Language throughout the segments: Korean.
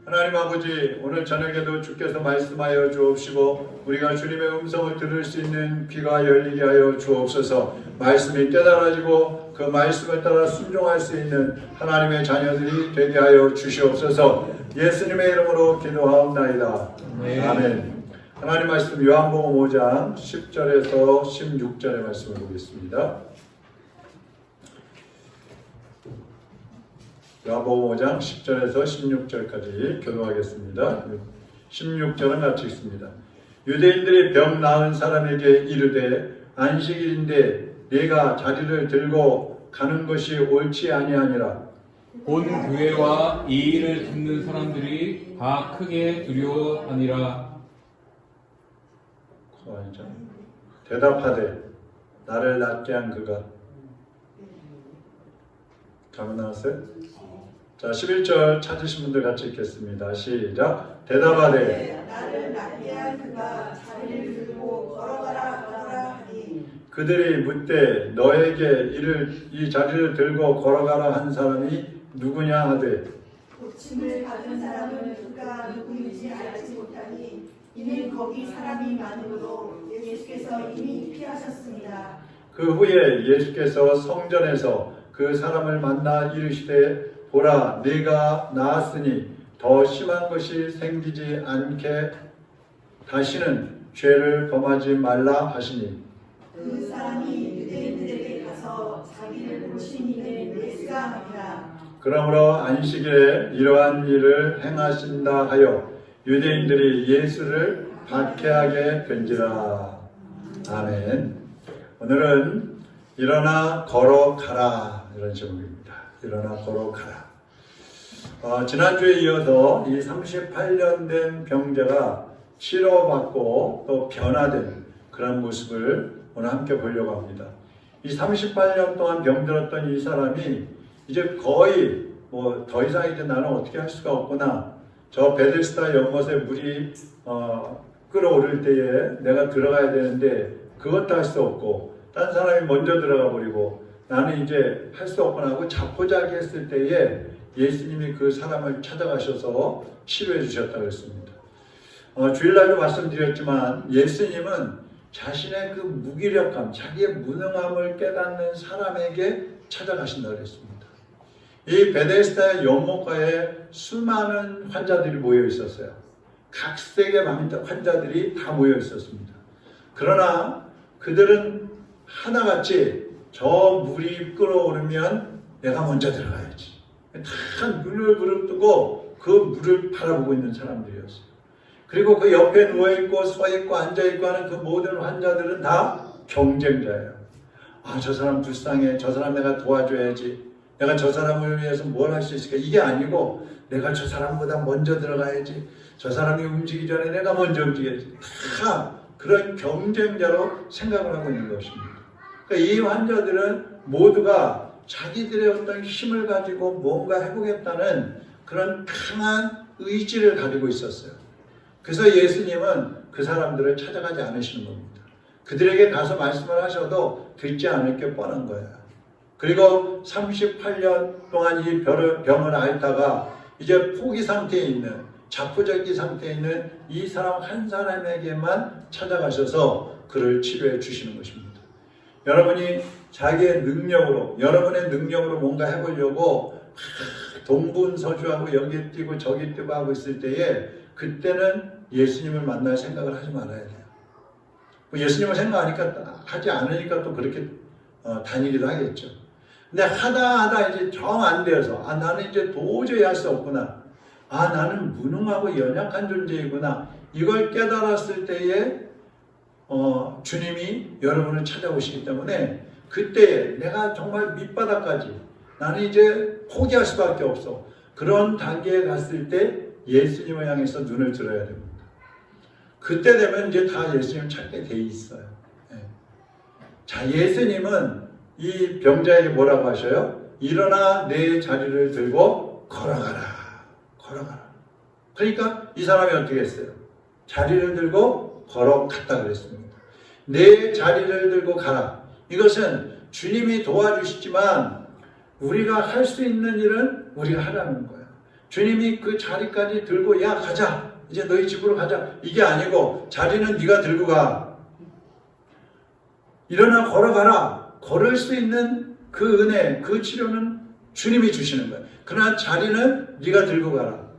하나님 아버지, 오늘 저녁에도 주께서 말씀하여 주옵시고 우리가 주님의 음성을 들을 수 있는 귀가 열리게 하여 주옵소서. 말씀이 깨달아지고 그 말씀을 따라 순종할 수 있는 하나님의 자녀들이 되게 하여 주시옵소서. 예수님의 이름으로 기도하옵나이다. 아멘. 하나님 말씀 요한복음 5장 10절에서 16절의 말씀을 보겠습니다. 요한복음 5장 10절에서 16절까지 교도하겠습니다. 16절은 같이 읽습니다. 유대인들이 병 나은 사람에게 이르되 안식일인데 네가 자리를 들고 가는 것이 옳지 아니하니라. 본 교회와 이 일을 듣는 사람들이 다 크게 두려워하니라. 대답하되 나를 낫게 한 그가. 가면 나왔어요? 자, 11절 찾으신 분들 같이 읽겠습니다. 시작. 대답하되 나를 낫게 한 그가 자리를 들고 걸어가라 하니. 그들이 묻되 너에게 이 자리를 들고 걸어가라 한 사람이 누구냐 하되 고침을 받은 사람은 그가 누구인지 알지 못하니 이는 거기 사람이 많으므로 예수께서 이미 피하셨습니다. 그 후에 예수께서 성전에서 그 사람을 만나 이르시되 보라 네가 나았으니 더 심한 것이 생기지 않게 다시는 죄를 범하지 말라 하시니. 그 사람이 유대인들에게 가서 자기를 고친 이는 예수가 아니라. 그러므로 안식일에 이러한 일을 행하신다 하여 유대인들이 예수를 박해하게 된지라. 아멘. 오늘은 일어나 걸어가라 이런 제목입니다. 일어나 걸어가라. 지난주에 이어서 이 38년 된 병자가 치료받고 또 변화된 그런 모습을 오늘 함께 보려고 합니다. 이 38년 동안 병들었던 이 사람이 이제 거의 더 이상 이제 나는 어떻게 할 수가 없구나. 저 베데스다 연못에 물이 끓어오를 때에 내가 들어가야 되는데 그것도 할 수 없고 딴 사람이 먼저 들어가 버리고 나는 이제 할 수 없구나 하고 자포자기했을 때에 예수님이 그 사람을 찾아가셔서 치료해 주셨다고 했습니다. 주일날도 말씀드렸지만 예수님은 자신의 그 무기력함, 자기의 무능함을 깨닫는 사람에게 찾아가신다고 했습니다. 이 베데스다의 연못가에 수많은 환자들이 모여 있었어요. 각색의 환자들이 다 모여 있었습니다. 그러나 그들은 하나같이 저 물이 끓어오르면 내가 먼저 들어가야지. 다 눈을 부릅뜨고 그 물을 바라보고 있는 사람들이었어요. 그리고 그 옆에 누워있고 서있고 앉아있고 하는 그 모든 환자들은 다 경쟁자예요. 저 사람 불쌍해. 저 사람 내가 도와줘야지. 내가 저 사람을 위해서 뭘 할 수 있을까? 이게 아니고 내가 저 사람보다 먼저 들어가야지. 저 사람이 움직이기 전에 내가 먼저 움직여야지. 다 그런 경쟁자로 생각을 하고 있는 것입니다. 그러니까 이 환자들은 모두가 자기들의 어떤 힘을 가지고 뭔가 해보겠다는 그런 강한 의지를 가지고 있었어요. 그래서 예수님은 그 사람들을 찾아가지 않으시는 겁니다. 그들에게 가서 말씀을 하셔도 듣지 않을 게 뻔한 거예요. 그리고 38년 동안 이 병을 앓다가 이제 포기 상태에 있는, 자포자기 상태에 있는 이 사람 한 사람에게만 찾아가셔서 그를 치료해 주시는 것입니다. 여러분이 자기의 능력으로, 여러분의 능력으로 뭔가 해보려고 동분서주하고 여기 뛰고 저기 뛰고 하고 있을 때에 그때는 예수님을 만날 생각을 하지 말아야 돼요. 예수님을 하지 않으니까 또 그렇게 다니기도 하겠죠. 근데 하다 이제 정 안 되어서 나는 이제 도저히 할 수 없구나. 나는 무능하고 연약한 존재이구나. 이걸 깨달았을 때에 주님이 여러분을 찾아오시기 때문에 그때에 내가 정말 밑바닥까지 나는 이제 포기할 수밖에 없어. 그런 단계에 갔을 때 예수님을 향해서 눈을 들어야 됩니다. 그때 되면 이제 다 예수님을 찾게 돼 있어요. 자, 예수님은 이 병자에게 뭐라고 하셔요? 일어나 내 자리를 들고 걸어가라. 걸어가라. 그러니까 이 사람이 어떻게 했어요? 자리를 들고 걸어갔다 그랬습니다. 내 자리를 들고 가라. 이것은 주님이 도와주시지만 우리가 할 수 있는 일은 우리가 하라는 거예요. 주님이 그 자리까지 들고 야 가자 이제 너희 집으로 가자 이게 아니고 자리는 네가 들고 가. 일어나 걸어가라. 걸을 수 있는 그 은혜 그 치료는 주님이 주시는 거예요. 그러나 자리는 네가 들고 가라.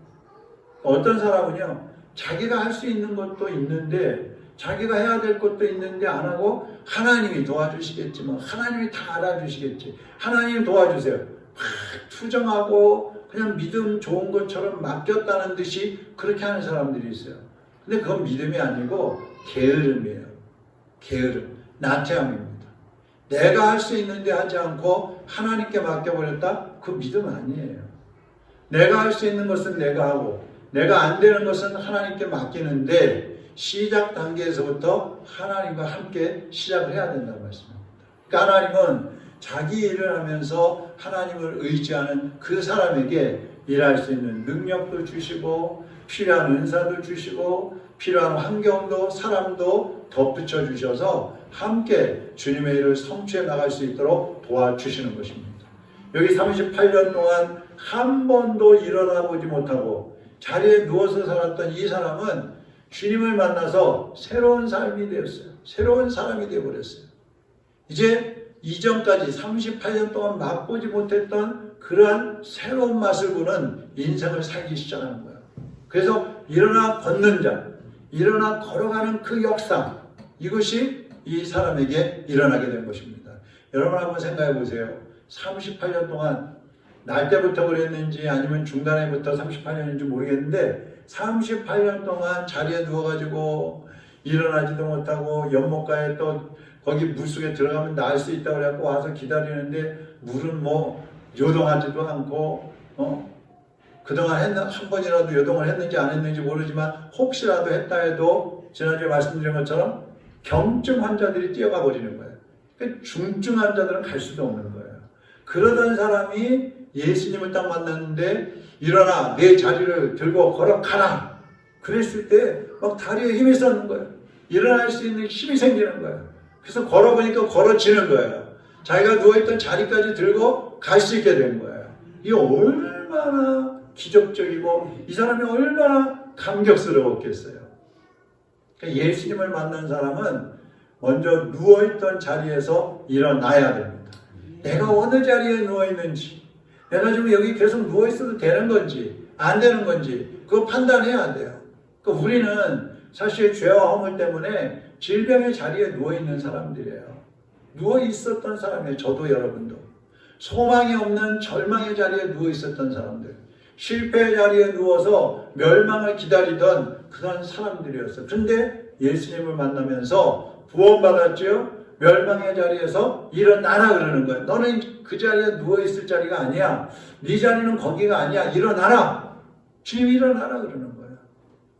어떤 사람은요 자기가 할 수 있는 것도 있는데 자기가 해야 될 것도 있는데 안 하고 하나님이 도와주시겠지만 하나님이 다 알아주시겠지. 하나님 도와주세요. 막 투정하고 그냥 믿음 좋은 것처럼 맡겼다는 듯이 그렇게 하는 사람들이 있어요. 근데 그건 믿음이 아니고 게으름이에요. 게으름, 나태함입니다. 내가 할 수 있는데 하지 않고 하나님께 맡겨버렸다? 그 믿음 아니에요. 내가 할 수 있는 것은 내가 하고 내가 안 되는 것은 하나님께 맡기는데 시작 단계에서부터 하나님과 함께 시작을 해야 된다는 말씀입니다. 그러니까 하나님은 자기 일을 하면서 하나님을 의지하는 그 사람에게 일할 수 있는 능력도 주시고 필요한 은사도 주시고 필요한 환경도 사람도 덧붙여 주셔서 함께 주님의 일을 성취해 나갈 수 있도록 도와주시는 것입니다. 여기 38년 동안 한 번도 일어나 보지 못하고 자리에 누워서 살았던 이 사람은 주님을 만나서 새로운 삶이 되었어요. 새로운 사람이 되어버렸어요. 이제 이전까지 38년 동안 맛보지 못했던 그러한 새로운 맛을 보는 인생을 살기 시작하는 거예요. 그래서 일어나 걷는 자, 일어나 걸어가는 그 역사, 이것이 이 사람에게 일어나게 된 것입니다. 여러분 한번 생각해 보세요. 38년 동안 날 때부터 그랬는지 아니면 중간에부터 38년인지 모르겠는데 38년 동안 자리에 누워가지고 일어나지도 못하고 연못가에 또 거기 물속에 들어가면 나을 수 있다고 그래갖고 와서 기다리는데 물은 뭐 요동하지도 않고 그동안 한 번이라도 요동을 했는지 안 했는지 모르지만 혹시라도 했다 해도 지난주에 말씀드린 것처럼 경증 환자들이 뛰어가 버리는 거예요. 그러니까 중증 환자들은 갈 수도 없는 거예요. 그러던 사람이 예수님을 딱 만났는데 일어나 내 자리를 들고 걸어가라. 그랬을 때 막 다리에 힘이 솟는 거예요. 일어날 수 있는 힘이 생기는 거예요. 그래서 걸어보니까 걸어지는 거예요. 자기가 누워있던 자리까지 들고 갈 수 있게 된 거예요. 이게 얼마나 기적적이고 이 사람이 얼마나 감격스러웠겠어요. 그러니까 예수님을 만난 사람은 먼저 누워있던 자리에서 일어나야 됩니다. 내가 어느 자리에 누워있는지 내가 지금 여기 계속 누워있어도 되는 건지 안 되는 건지 그거 판단해야 돼요. 그러니까 우리는 사실 죄와 허물 때문에 질병의 자리에 누워있는 사람들이에요. 누워있었던 사람이에요. 저도 여러분도. 소망이 없는 절망의 자리에 누워있었던 사람들. 실패의 자리에 누워서 멸망을 기다리던 그런 사람들이었어요. 그런데 예수님을 만나면서 구원받았죠. 멸망의 자리에서 일어나라 그러는 거예요. 너는 그 자리에 누워있을 자리가 아니야. 네 자리는 거기가 아니야. 일어나라. 주님이 일어나라 그러는 거예요.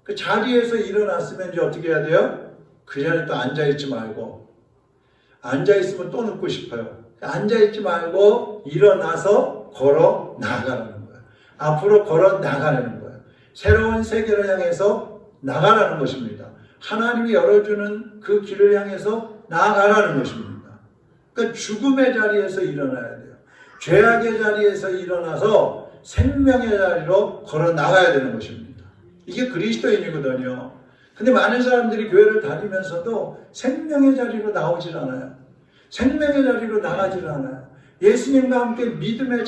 그 자리에서 일어났으면 이제 어떻게 해야 돼요? 그 자리에 또 앉아있지 말고. 앉아있으면 또 눕고 싶어요. 앉아있지 말고 일어나서 걸어 나가라는 거예요. 앞으로 걸어 나가라는 거예요. 새로운 세계를 향해서 나가라는 것입니다. 하나님이 열어주는 그 길을 향해서 나아가라는 것입니다. 그러니까 죽음의 자리에서 일어나야 돼요. 죄악의 자리에서 일어나서 생명의 자리로 걸어 나가야 되는 것입니다. 이게 그리스도인이거든요. 근데 많은 사람들이 교회를 다니면서도 생명의 자리로 나오질 않아요. 생명의 자리로 나가질 않아요. 예수님과 함께 믿음의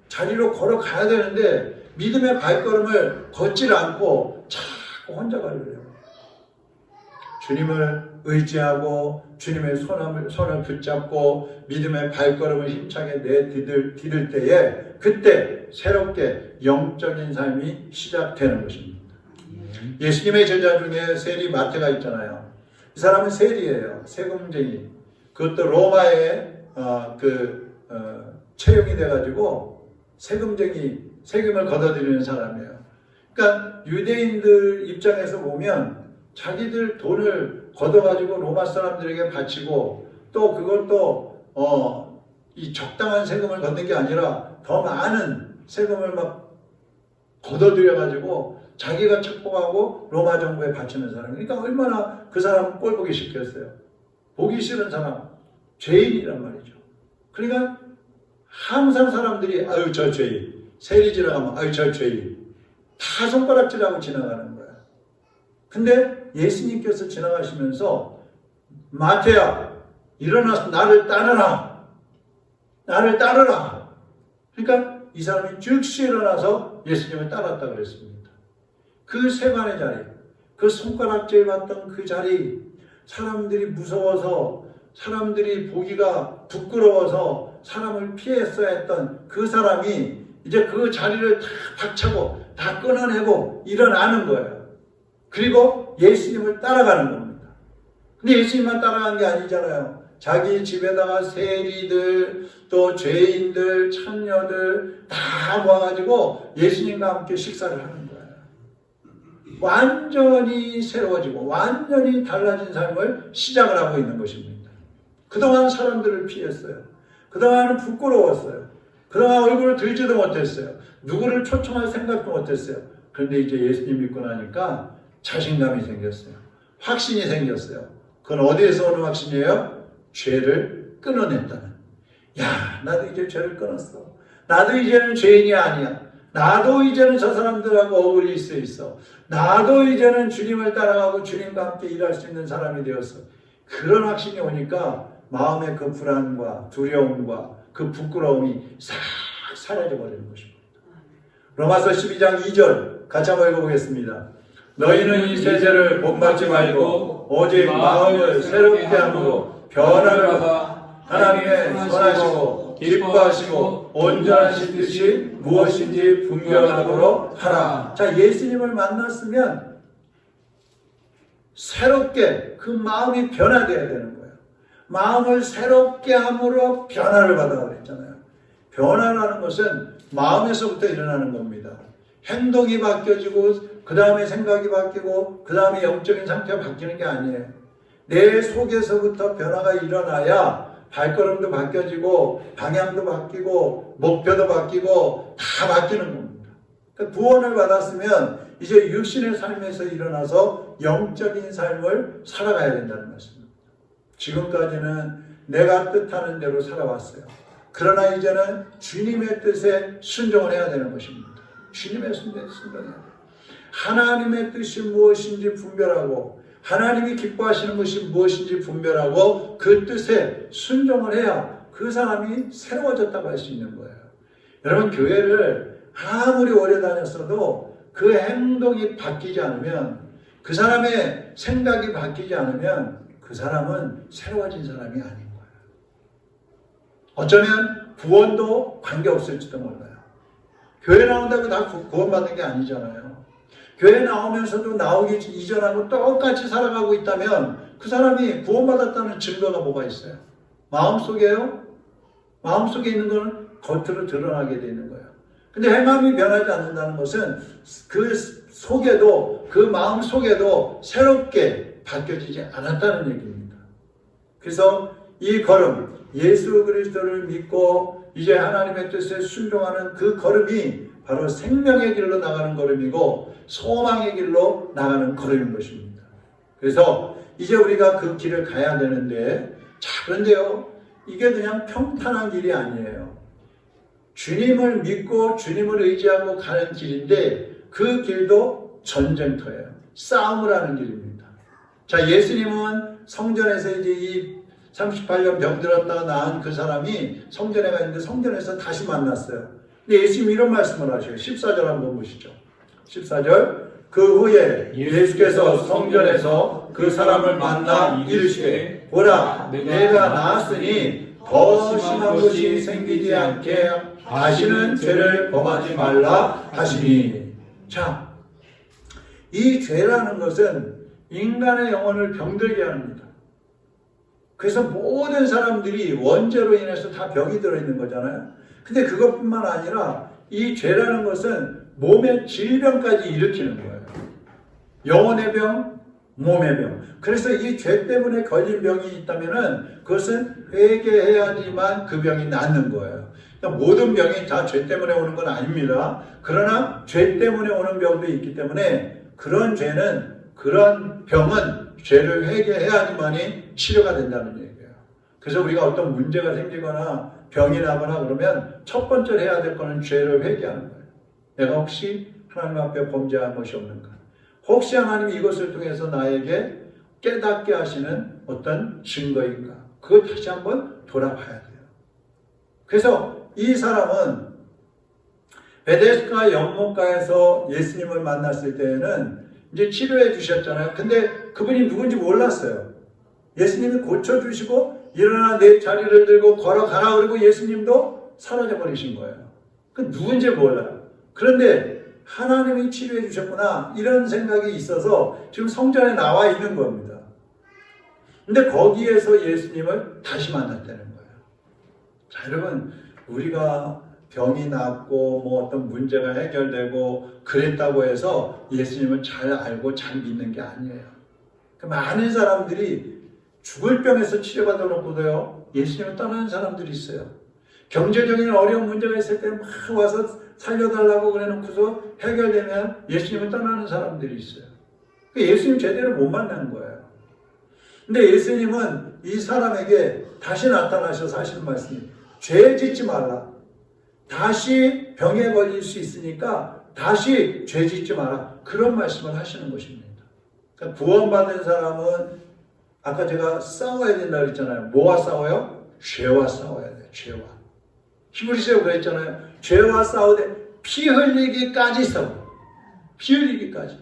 자리로 걸어가야 되는데 믿음의 발걸음을 걷질 않고 자꾸 혼자 가려고. 주님을 의지하고 주님의 손을 붙잡고 믿음의 발걸음을 힘차게 내디딜 때에 그때 새롭게 영적인 삶이 시작되는 것입니다. 예수님의 제자 중에 세리 마태가 있잖아요. 이 사람은 세리예요. 세금쟁이. 그것도 로마에 채용이 돼가지고 세금을 걷어들이는 사람이에요. 그러니까 유대인들 입장에서 보면 자기들 돈을 걷어가지고 로마 사람들에게 바치고 또 그것도 이 적당한 세금을 걷는 게 아니라 더 많은 세금을 막 걷어들여가지고 자기가 착복하고 로마 정부에 바치는 사람. 그러니까 얼마나 그 사람 꼴 보기 싫겠어요. 보기 싫은 사람, 죄인이란 말이죠. 그러니까 항상 사람들이 아유 저 죄인, 세리 지나가면 아유 저 죄인. 다 손가락질하고 지나가는 거야. 근데 예수님께서 지나가시면서 마태야 일어나서 나를 따르라. 나를 따르라. 그러니까 이 사람이 즉시 일어나서 예수님을 따랐다 그랬습니다. 그 세관의 자리, 그 손가락질 받던 그 자리, 사람들이 무서워서, 사람들이 보기가 부끄러워서 사람을 피했어야 했던 그 사람이 이제 그 자리를 다 박차고 다 끊어내고 일어나는 거예요. 그리고 예수님을 따라가는 겁니다. 근데 예수님만 따라간 게 아니잖아요. 자기 집에다가 세리들, 또 죄인들, 창녀들 다 모아가지고 예수님과 함께 식사를 하는 거예요. 완전히 새로워지고 완전히 달라진 삶을 시작을 하고 있는 것입니다. 그동안 사람들을 피했어요. 그동안은 부끄러웠어요. 그동안 얼굴을 들지도 못했어요. 누구를 초청할 생각도 못했어요. 그런데 이제 예수님 믿고 나니까 자신감이 생겼어요. 확신이 생겼어요. 그건 어디에서 오는 확신이에요? 죄를 끊어냈다는. 야, 나도 이제 죄를 끊었어. 나도 이제는 죄인이 아니야. 나도 이제는 저 사람들하고 어울릴 수 있어. 나도 이제는 주님을 따라가고 주님과 함께 일할 수 있는 사람이 되었어. 그런 확신이 오니까 마음의 그 불안과 두려움과 그 부끄러움이 싹 사라져버리는 것입니다. 로마서 12장 2절 같이 한번 읽어보겠습니다. 너희는 이 세대를 본받지 말고 오직 마음을 새롭게 함으로 변화를 받아 하나님의 선하시고 기뻐하시고 온전하신 뜻이 무엇인지 분별하도록 하라. 자, 예수님을 만났으면 새롭게 그 마음이 변화되어야 되는 거예요. 마음을 새롭게 함으로 변화를 받아 그랬잖아요. 변화라는 것은 마음에서부터 일어나는 겁니다. 행동이 바뀌어지고 그 다음에 생각이 바뀌고 그 다음에 영적인 상태가 바뀌는 게 아니에요. 내 속에서부터 변화가 일어나야 발걸음도 바뀌어지고 방향도 바뀌고 목표도 바뀌고 다 바뀌는 겁니다. 그러니까 구원을 받았으면 이제 육신의 삶에서 일어나서 영적인 삶을 살아가야 된다는 말씀입니다. 지금까지는 내가 뜻하는 대로 살아왔어요. 그러나 이제는 주님의 뜻에 순종을 해야 되는 것입니다. 주님의 뜻에 순종해야 돼요. 하나님의 뜻이 무엇인지 분별하고 하나님이 기뻐하시는 것이 무엇인지 분별하고 그 뜻에 순종을 해야 그 사람이 새로워졌다고 할 수 있는 거예요. 여러분, 교회를 아무리 오래 다녔어도 그 행동이 바뀌지 않으면, 그 사람의 생각이 바뀌지 않으면 그 사람은 새로워진 사람이 아닌 거예요. 어쩌면 구원도 관계없을지도 몰라요. 교회 나온다고 다 구원받는 게 아니잖아요. 교회 나오면서도 나오기 이전하고 똑같이 살아가고 있다면 그 사람이 구원받았다는 증거가 뭐가 있어요? 마음속에요? 마음속에 있는 거는 겉으로 드러나게 되는 거예요. 근데 행함이 변하지 않는다는 것은 그 속에도, 그 마음 속에도 새롭게 바뀌어지지 않았다는 얘기입니다. 그래서 이 걸음, 예수 그리스도를 믿고 이제 하나님의 뜻에 순종하는 그 걸음이 바로 생명의 길로 나가는 걸음이고 소망의 길로 나가는 걸음인 것입니다. 그래서 이제 우리가 그 길을 가야 되는데, 자, 그런데요, 이게 그냥 평탄한 길이 아니에요. 주님을 믿고 주님을 의지하고 가는 길인데 그 길도 전쟁터예요. 싸움을 하는 길입니다. 자, 예수님은 성전에서 이제 이 38년 병들었다가 나은 그 사람이 성전에 가 있는데 성전에서 다시 만났어요. 근데 예수님이 이런 말씀을 하셔요. 14절 한번 보시죠. 14절. 그 후에 예수께서 성전에서 그 사람을 만나 이르시되 보라, 내가 나았으니 더 심한 것이 생기지 않게 다시는 죄를 범하지 말라 하시니. 자, 이 죄라는 것은 인간의 영혼을 병들게 합니다. 그래서 모든 사람들이 원죄로 인해서 다 병이 들어있는 거잖아요. 근데 그것뿐만 아니라 이 죄라는 것은 몸의 질병까지 일으키는 거예요. 영혼의 병, 몸의 병. 그래서 이 죄 때문에 걸린 병이 있다면은 그것은 회개해야지만 그 병이 낫는 거예요. 그러니까 모든 병이 다 죄 때문에 오는 건 아닙니다. 그러나 죄 때문에 오는 병도 있기 때문에 그런 죄는, 그런 병은 죄를 회개해야지만이 치료가 된다는 얘기예요. 그래서 우리가 어떤 문제가 생기거나 병이 나거나 그러면 첫 번째로 해야 될 거는 죄를 회개하는 거예요. 내가 혹시 하나님 앞에 범죄한 것이 없는가? 혹시 하나님이 이것을 통해서 나에게 깨닫게 하시는 어떤 증거인가? 그걸 다시 한번 돌아봐야 돼요. 그래서 이 사람은 베데스다 연못가에서 예수님을 만났을 때에는 이제 치료해 주셨잖아요. 근데 그분이 누군지 몰랐어요. 예수님이 고쳐주시고 일어나 내 자리를 들고 걸어가라 그러고 예수님도 사라져 버리신 거예요. 그 누군지 몰라요. 그런데 하나님이 치료해 주셨구나 이런 생각이 있어서 지금 성전에 나와 있는 겁니다. 근데 거기에서 예수님을 다시 만났다는 거예요. 자, 여러분, 우리가 병이 낫고 뭐 어떤 문제가 해결되고 그랬다고 해서 예수님을 잘 알고 잘 믿는 게 아니에요. 많은 사람들이 죽을 병에서 치료받아 놓고도요, 예수님을 떠나는 사람들이 있어요. 경제적인 어려운 문제가 있을 때 막 와서 살려달라고 그래 놓고서 해결되면 예수님을 떠나는 사람들이 있어요. 예수님 제대로 못 만나는 거예요. 근데 예수님은 이 사람에게 다시 나타나셔서 하시는 말씀이 죄 짓지 말라. 다시 병에 걸릴 수 있으니까 다시 죄 짓지 마라. 그런 말씀을 하시는 것입니다. 그러니까 구원받은 사람은 아까 제가 싸워야 된다 그랬잖아요. 뭐와 싸워요? 죄와 싸워야 돼요. 죄와. 히브리서에 그랬잖아요. 죄와 싸우되 피 흘리기까지 싸워. 피 흘리기까지.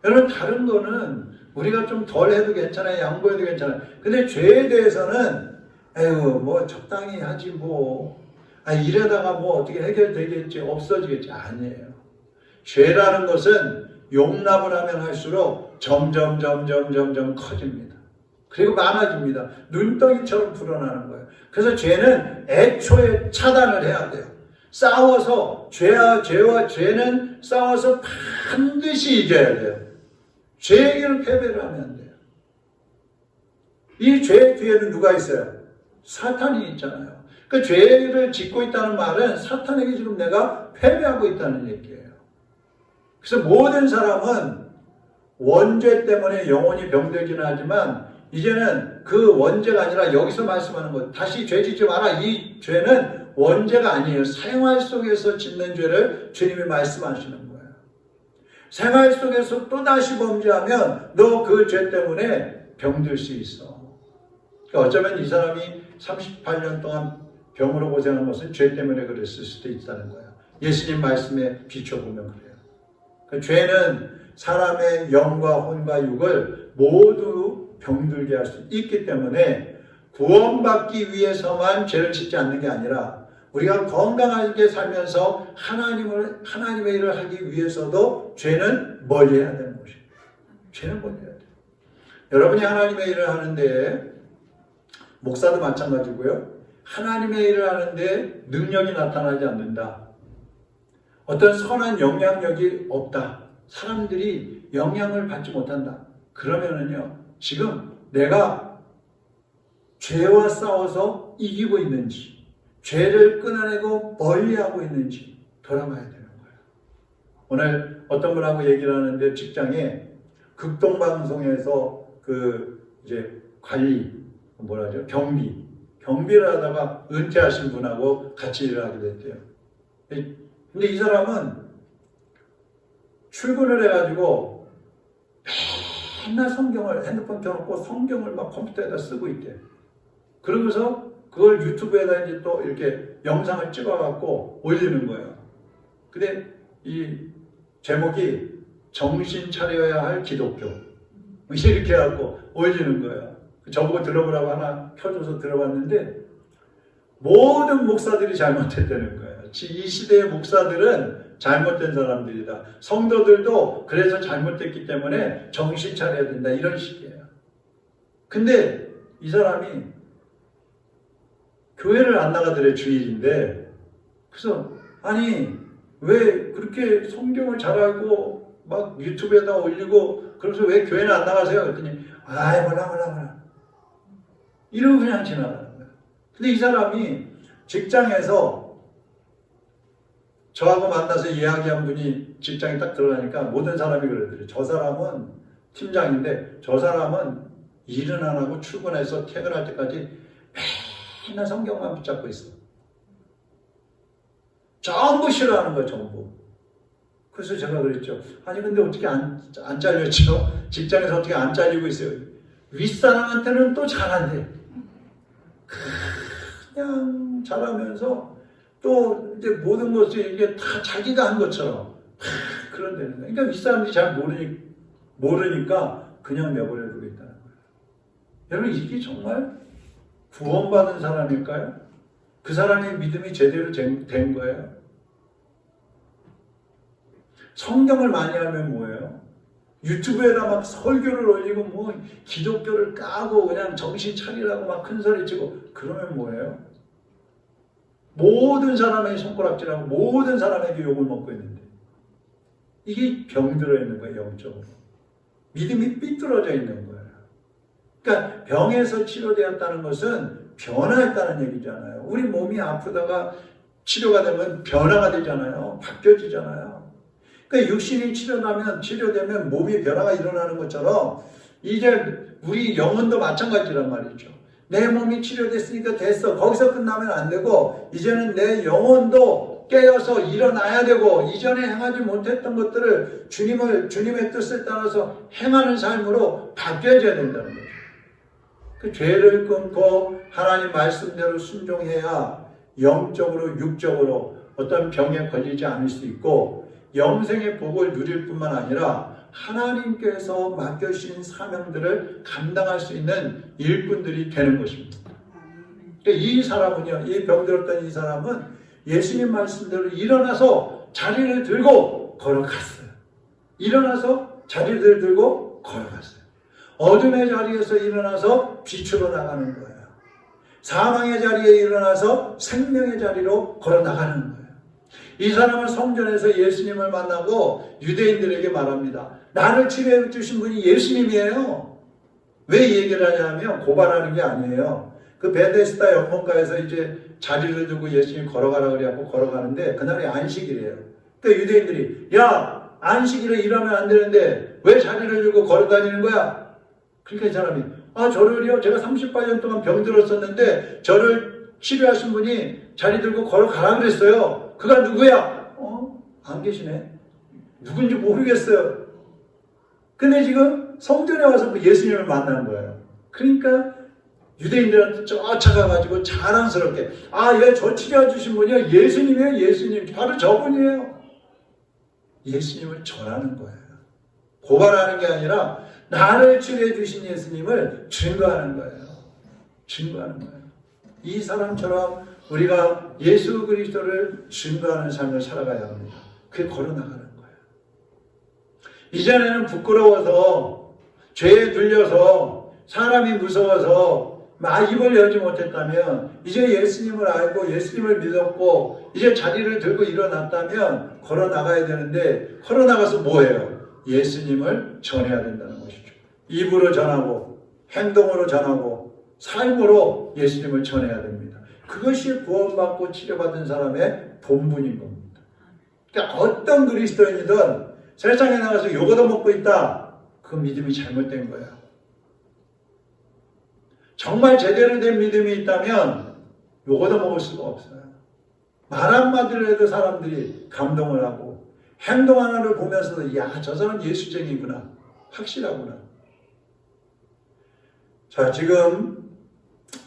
여러분 다른 거는 우리가 좀 덜 해도 괜찮아요. 양보해도 괜찮아요. 근데 죄에 대해서는 에휴 뭐 적당히 하지 뭐. 이러다가 뭐 어떻게 해결되겠지 없어지겠지 아니에요. 죄라는 것은 용납을 하면 할수록 점점 커집니다. 그리고 많아집니다. 눈덩이처럼 불어나는 거예요. 그래서 죄는 애초에 차단을 해야 돼요. 싸워서 죄와 죄는 싸워서 반드시 이겨야 돼요. 죄에게는 패배를 하면 안 돼요. 이 죄 뒤에는 누가 있어요? 사탄이 있잖아요. 그 죄를 짓고 있다는 말은 사탄에게 지금 내가 패배하고 있다는 얘기예요. 그래서 모든 사람은 원죄 때문에 영혼이 병들기는 하지만 이제는 그 원죄가 아니라 여기서 말씀하는 것, 다시 죄 짓지 마라. 이 죄는 원죄가 아니에요. 생활 속에서 짓는 죄를 주님이 말씀하시는 거예요. 생활 속에서 또다시 범죄하면 너 그 죄 때문에 병들 수 있어. 그러니까 어쩌면 이 사람이 38년 동안 병으로 고생한 것은 죄 때문에 그랬을 수도 있다는 거예요. 예수님 말씀에 비춰보면 그래요. 그러니까 죄는 사람의 영과 혼과 육을 모두 병들게 할 수 있기 때문에 구원받기 위해서만 죄를 짓지 않는 게 아니라 우리가 건강하게 살면서 하나님의 일을 하기 위해서도 죄는 멀리해야 되는 것입니다. 죄는 멀리해야 돼요. 여러분이 하나님의 일을 하는데 목사도 마찬가지고요. 하나님의 일을 하는데 능력이 나타나지 않는다. 어떤 선한 영향력이 없다. 사람들이 영향을 받지 못한다. 그러면은요, 지금 내가 죄와 싸워서 이기고 있는지, 죄를 끊어내고 멀리하고 있는지 돌아봐야 되는 거예요. 오늘 어떤 분하고 얘기를 하는데 직장에 극동방송에서 이제 관리, 경비를 하다가 은퇴하신 분하고 같이 일을 하게 됐대요. 근데 이 사람은 출근을 해가지고 맨날 성경을 핸드폰 켜놓고 성경을 막 컴퓨터에다 쓰고 있대요. 그러면서 그걸 유튜브에다 이제 또 이렇게 영상을 찍어갖고 올리는 거예요. 근데 이 제목이 정신 차려야 할 기독교. 이렇게 해갖고 올리는 거예요. 저보고 들어보라고 하나 켜줘서 들어봤는데 모든 목사들이 잘못했다는 거예요. 이 시대의 목사들은 잘못된 사람들이다. 성도들도 그래서 잘못됐기 때문에 정신 차려야 된다. 이런 식이에요. 근데 이 사람이 교회를 안 나가더래. 주일인데. 그래서 아니 왜 그렇게 성경을 잘 알고 막 유튜브에다 올리고 그러면서 왜 교회는 안 나가세요? 그랬더니 몰라 이러고 그냥 지나가는 거예요. 근데 이 사람이 직장에서 저하고 만나서 이야기한 분이 직장에 딱 들어가니까 모든 사람이 그러더래요. 저 사람은 팀장인데 저 사람은 일은 안 하고 출근해서 퇴근할 때까지 맨날 성경만 붙잡고 있어. 전부 싫어하는 거야, 전부. 그래서 제가 그랬죠. 아니 근데 어떻게 안 잘렸죠? 직장에서 어떻게 안 잘리고 있어요? 윗사람한테는 또 잘한대. 그냥 잘하면서 또 이제 모든 것을 이게 다 자기가 한 것처럼 그런다는 거예요. 그러니까 윗사람들이 잘 모르니까 그냥 내버려 두고 있다는 거예요. 여러분 이게 정말 구원받은 사람일까요? 그 사람의 믿음이 제대로 된 거예요? 성경을 많이 하면 뭐예요? 유튜브에다 막 설교를 올리고 뭐 기독교를 까고 그냥 정신 차리라고 막 큰 소리 치고 그러면 뭐예요? 모든 사람에게 손가락질하고 모든 사람에게 욕을 먹고 있는데 이게 병들어 있는 거예요, 영적으로. 믿음이 삐뚤어져 있는 거예요. 그러니까 병에서 치료되었다는 것은 변화했다는 얘기잖아요. 우리 몸이 아프다가 치료가 되면 변화가 되잖아요. 바뀌어지잖아요. 그러니까 육신이 치료되면 몸이 변화가 일어나는 것처럼 이제 우리 영혼도 마찬가지란 말이죠. 내 몸이 치료됐으니까 됐어. 거기서 끝나면 안 되고 이제는 내 영혼도 깨어서 일어나야 되고 이전에 행하지 못했던 것들을 주님의 뜻을 따라서 행하는 삶으로 바뀌어져야 된다는 거죠. 그 죄를 끊고 하나님 말씀대로 순종해야 영적으로 육적으로 어떤 병에 걸리지 않을 수 있고 영생의 복을 누릴 뿐만 아니라 하나님께서 맡겨주신 사명들을 감당할 수 있는 일꾼들이 되는 것입니다. 이 사람은요, 이 병들었던 이 사람은 예수님 말씀대로 일어나서 자리를 들고 걸어갔어요. 일어나서 자리를 들고 걸어갔어요. 어둠의 자리에서 일어나서 빛으로 나가는 거예요. 사망의 자리에 일어나서 생명의 자리로 걸어나가는 거예요. 이 사람은 성전에서 예수님을 만나고 유대인들에게 말합니다. 나를 치료해 주신 분이 예수님이에요. 왜 이 얘기를 하냐면 고발하는 게 아니에요. 그 베데스다 연못가에서 이제 자리를 두고 예수님 걸어가라 그래갖고 걸어가는데 그날이 안식일이에요. 그러니까 유대인들이 야 안식일에 일하면 안 되는데 왜 자리를 두고 걸어다니는 거야? 그러니까 이 사람이 저를요 제가 38년 동안 병들었었는데 저를 치료하신 분이 자리 들고 걸어가라 그랬어요. 그가 누구야? 안 계시네. 누군지 모르겠어요. 근데 지금 성전에 와서 예수님을 만난 거예요. 그러니까 유대인들한테 쫓아가가지고 자랑스럽게 얘 저 치료해 주신 분이요 예수님이에요. 예수님 바로 저분이에요. 예수님을 전하는 거예요. 고발하는 게 아니라 나를 치료해 주신 예수님을 증거하는 거예요. 증거하는 거예요. 이 사람처럼 우리가 예수 그리스도를 증거하는 삶을 살아가야 합니다. 그게 걸어나가는 거예요. 이전에는 부끄러워서 죄에 눌려서 사람이 무서워서 입을 열지 못했다면 이제 예수님을 알고 예수님을 믿었고 이제 자리를 들고 일어났다면 걸어나가야 되는데 걸어나가서 뭐예요? 예수님을 전해야 된다는 것이죠. 입으로 전하고 행동으로 전하고 삶으로 예수님을 전해야 됩니다. 그것이 구원받고 치료받은 사람의 본분인 겁니다. 그러니까 어떤 그리스도인이든 세상에 나가서 욕 얻어먹고 있다. 그 믿음이 잘못된 거예요. 정말 제대로 된 믿음이 있다면 욕 얻어먹을 수가 없어요. 말 한마디를 해도 사람들이 감동을 하고 행동 하나를 보면서도 저 사람 예수쟁이구나. 확실하구나. 자, 지금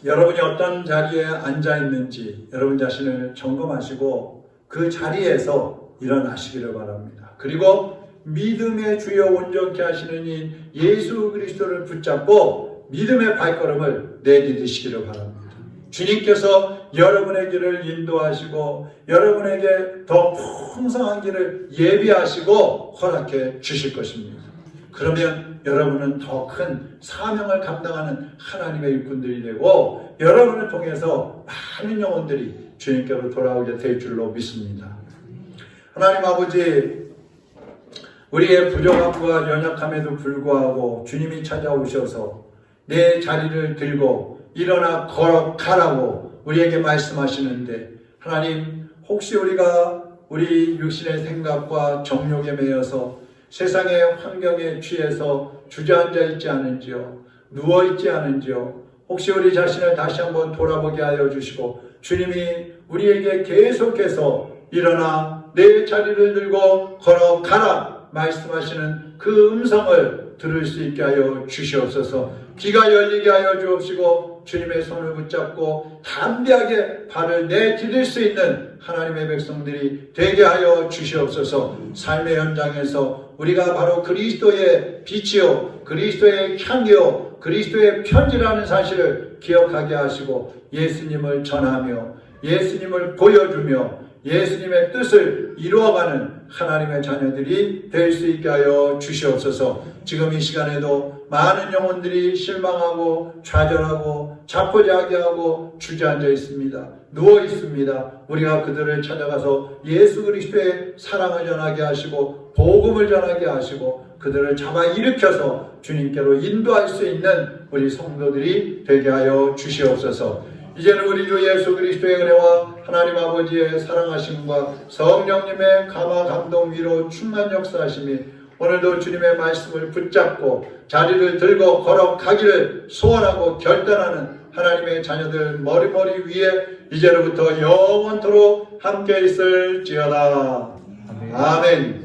여러분이 어떤 자리에 앉아 있는지 여러분 자신을 점검하시고 그 자리에서 일어나시기를 바랍니다. 그리고 믿음의 주여 온전케 하시는 이 예수 그리스도를 붙잡고 믿음의 발걸음을 내디디시기를 바랍니다. 주님께서 여러분의 길을 인도하시고 여러분에게 더 풍성한 길을 예비하시고 허락해 주실 것입니다. 그러면 여러분은 더 큰 사명을 감당하는 하나님의 일꾼들이 되고 여러분을 통해서 많은 영혼들이 주님께로 돌아오게 될 줄로 믿습니다. 하나님 아버지, 우리의 부족함과 연약함에도 불구하고 주님이 찾아오셔서 내 자리를 들고 일어나 걸어가라고 우리에게 말씀하시는데 하나님, 혹시 우리가 우리 육신의 생각과 정욕에 매여서 세상의 환경에 취해서 주저앉아 있지 않은지요, 누워 있지 않은지요, 혹시 우리 자신을 다시 한번 돌아보게 하여 주시고 주님이 우리에게 계속해서 일어나 내 자리를 들고 걸어가라 말씀하시는 그 음성을 들을 수 있게 하여 주시옵소서. 귀가 열리게 하여 주옵시고 주님의 손을 붙잡고 담대하게 발을 내디딜 수 있는 하나님의 백성들이 되게 하여 주시옵소서. 삶의 현장에서 우리가 바로 그리스도의 빛이요 그리스도의 향이요 그리스도의 편지라는 사실을 기억하게 하시고 예수님을 전하며 예수님을 보여주며 예수님의 뜻을 이루어가는 하나님의 자녀들이 될 수 있게 하여 주시옵소서. 지금 이 시간에도 많은 영혼들이 실망하고 좌절하고 자포자기하고 주저앉아 있습니다. 누워 있습니다. 우리가 그들을 찾아가서 예수 그리스도의 사랑을 전하게 하시고 복음을 전하게 하시고 그들을 잡아 일으켜서 주님께로 인도할 수 있는 우리 성도들이 되게 하여 주시옵소서. 이제는 우리 주 예수 그리스도의 은혜와 하나님 아버지의 사랑하심과 성령님의 감화 감동 위로 충만 역사하심이 오늘도 주님의 말씀을 붙잡고 자리를 들고 걸어가기를 소원하고 결단하는 하나님의 자녀들 머리머리 위에 이제로부터 영원토록 함께 있을지어다. 아멘.